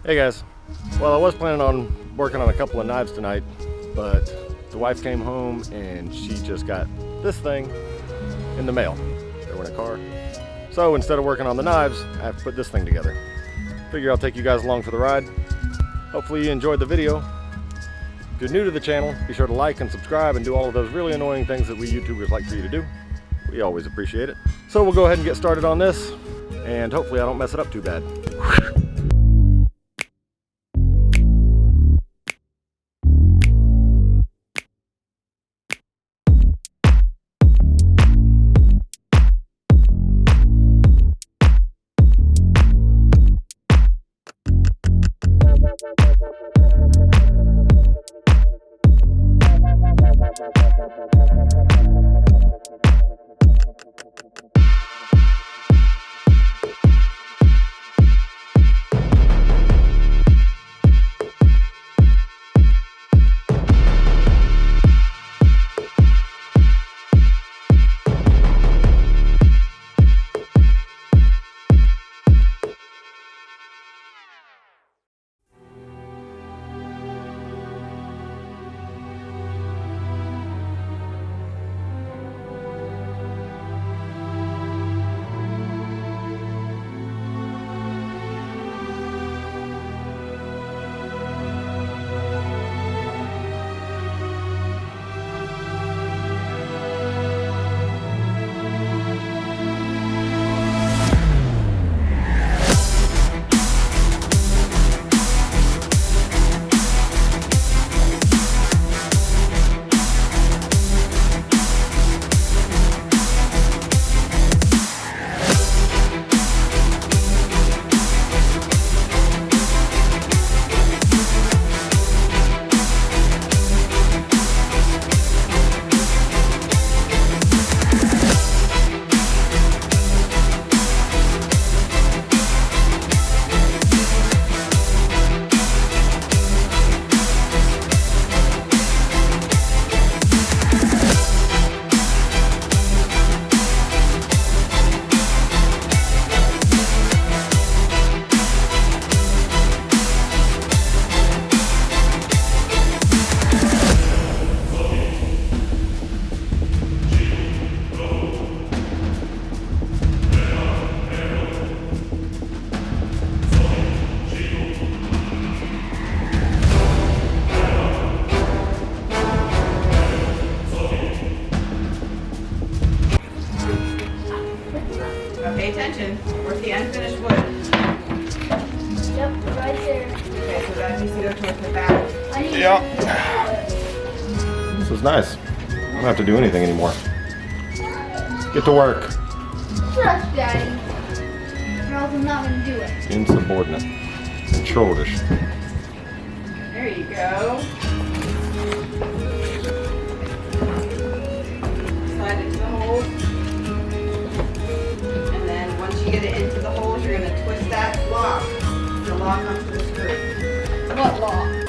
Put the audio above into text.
Hey guys, well I was planning on working on a couple of knives tonight, but the wife came home and she just got this thing in the mail. They were in a car. So instead of working on the knives, I have to put this thing together. Figure I'll take you guys along for the ride. Hopefully you enjoyed the video. If you're new to the channel, be sure to like and subscribe and do all of those really annoying things that we YouTubers like for you to do. We always appreciate it. So we'll go ahead and get started on this, and hopefully I don't mess it up too bad. Pay attention. Where's the unfinished wood? Yep, right there. Okay, so that needs to go towards the back. Yeah. This is nice. I don't have to do anything anymore. Get to work. Trust Daddy. Or else I'm not going to do it. Insubordinate. And childish. There you go. Slide into the holes. And then once you get it into the holes, you're going to twist that lock. The lock onto the screw. What lock?